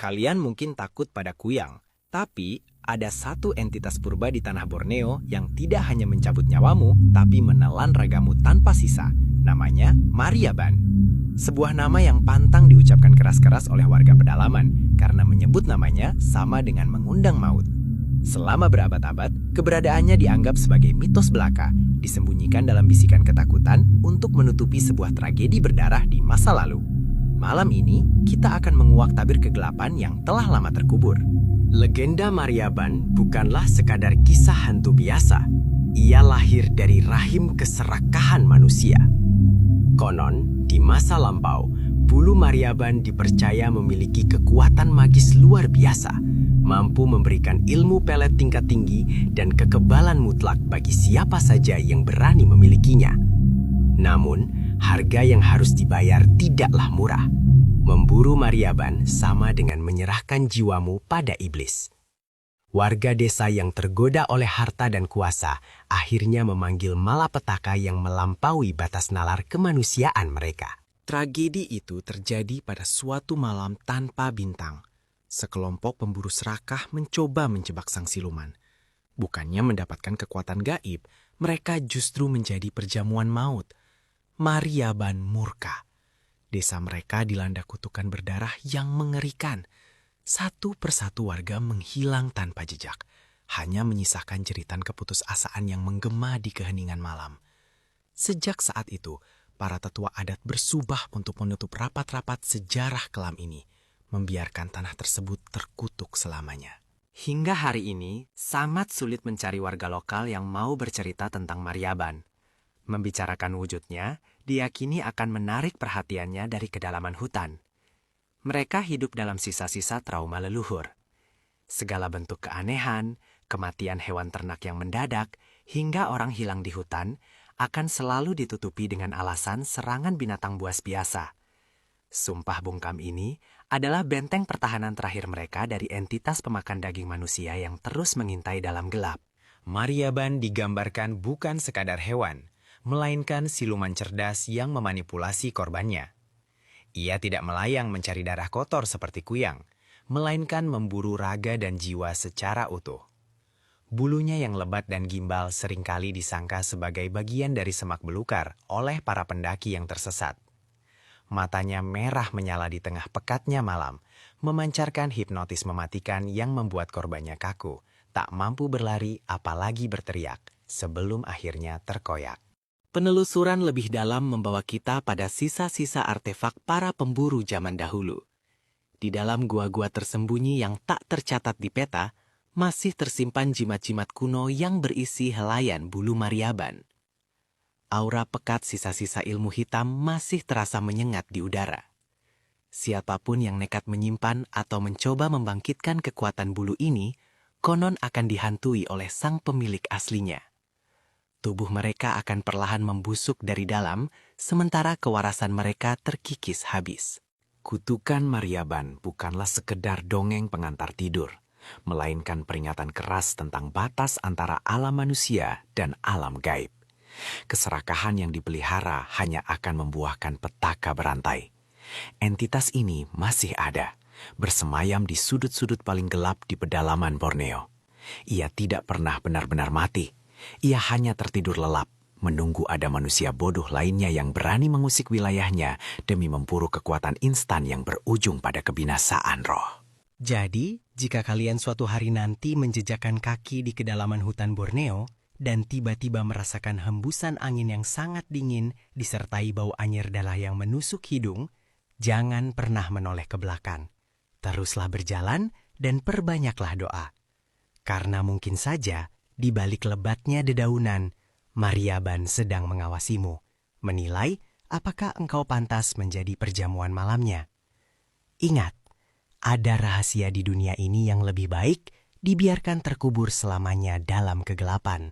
Kalian mungkin takut pada kuyang, tapi ada satu entitas purba di tanah Borneo yang tidak hanya mencabut nyawamu, tapi menelan ragamu tanpa sisa. Namanya Mariaban. Sebuah nama yang pantang diucapkan keras-keras oleh warga pedalaman, karena menyebut namanya sama dengan mengundang maut. Selama berabad-abad, keberadaannya dianggap sebagai mitos belaka, disembunyikan dalam bisikan ketakutan untuk menutupi sebuah tragedi berdarah di masa lalu. Malam ini, kita akan menguak tabir kegelapan yang telah lama terkubur. Legenda Mariaban bukanlah sekadar kisah hantu biasa. Ia lahir dari rahim keserakahan manusia. Konon, di masa lampau, bulu Mariaban dipercaya memiliki kekuatan magis luar biasa, mampu memberikan ilmu pelet tingkat tinggi dan kekebalan mutlak bagi siapa saja yang berani memilikinya. Namun, harga yang harus dibayar tidaklah murah. Memburu Mariaban sama dengan menyerahkan jiwamu pada iblis. Warga desa yang tergoda oleh harta dan kuasa akhirnya memanggil malapetaka yang melampaui batas nalar kemanusiaan mereka. Tragedi itu terjadi pada suatu malam tanpa bintang. Sekelompok pemburu serakah mencoba menjebak sang siluman. Bukannya mendapatkan kekuatan gaib, mereka justru menjadi perjamuan maut. Mariaban murka. Desa mereka dilanda kutukan berdarah yang mengerikan. Satu persatu warga menghilang tanpa jejak, hanya menyisakan jeritan keputusasaan yang menggema di keheningan malam. Sejak saat itu, para tetua adat bersubah untuk menutup rapat-rapat sejarah kelam ini, membiarkan tanah tersebut terkutuk selamanya. Hingga hari ini, sangat sulit mencari warga lokal yang mau bercerita tentang Mariaban. Membicarakan wujudnya, diyakini akan menarik perhatiannya dari kedalaman hutan. Mereka hidup dalam sisa-sisa trauma leluhur. Segala bentuk keanehan, kematian hewan ternak yang mendadak, hingga orang hilang di hutan, akan selalu ditutupi dengan alasan serangan binatang buas biasa. Sumpah bungkam ini adalah benteng pertahanan terakhir mereka dari entitas pemakan daging manusia yang terus mengintai dalam gelap. Mariaban digambarkan bukan sekadar hewan, melainkan siluman cerdas yang memanipulasi korbannya. Ia tidak melayang mencari darah kotor seperti kuyang, melainkan memburu raga dan jiwa secara utuh. Bulunya yang lebat dan gimbal seringkali disangka sebagai bagian dari semak belukar oleh para pendaki yang tersesat. Matanya merah menyala di tengah pekatnya malam, memancarkan hipnotis mematikan yang membuat korbannya kaku, tak mampu berlari apalagi berteriak, sebelum akhirnya terkoyak. Penelusuran lebih dalam membawa kita pada sisa-sisa artefak para pemburu zaman dahulu. Di dalam gua-gua tersembunyi yang tak tercatat di peta, masih tersimpan jimat-jimat kuno yang berisi helaian bulu Mariaban. Aura pekat sisa-sisa ilmu hitam masih terasa menyengat di udara. Siapapun yang nekat menyimpan atau mencoba membangkitkan kekuatan bulu ini, konon akan dihantui oleh sang pemilik aslinya. Tubuh mereka akan perlahan membusuk dari dalam, sementara kewarasan mereka terkikis habis. Kutukan Mariaban bukanlah sekedar dongeng pengantar tidur, melainkan peringatan keras tentang batas antara alam manusia dan alam gaib. Keserakahan yang dipelihara hanya akan membuahkan petaka berantai. Entitas ini masih ada, bersemayam di sudut-sudut paling gelap di pedalaman Borneo. Ia tidak pernah benar-benar mati. Ia hanya tertidur lelap, menunggu ada manusia bodoh lainnya yang berani mengusik wilayahnya demi memburu kekuatan instan yang berujung pada kebinasaan roh. Jadi, jika kalian suatu hari nanti menjejakkan kaki di kedalaman hutan Borneo dan tiba-tiba merasakan hembusan angin yang sangat dingin disertai bau anyir darah yang menusuk hidung, jangan pernah menoleh ke belakang. Teruslah berjalan dan perbanyaklah doa. Karena mungkin saja, di balik lebatnya dedaunan, Mariaban sedang mengawasimu, menilai apakah engkau pantas menjadi perjamuan malamnya. Ingat, ada rahasia di dunia ini yang lebih baik dibiarkan terkubur selamanya dalam kegelapan.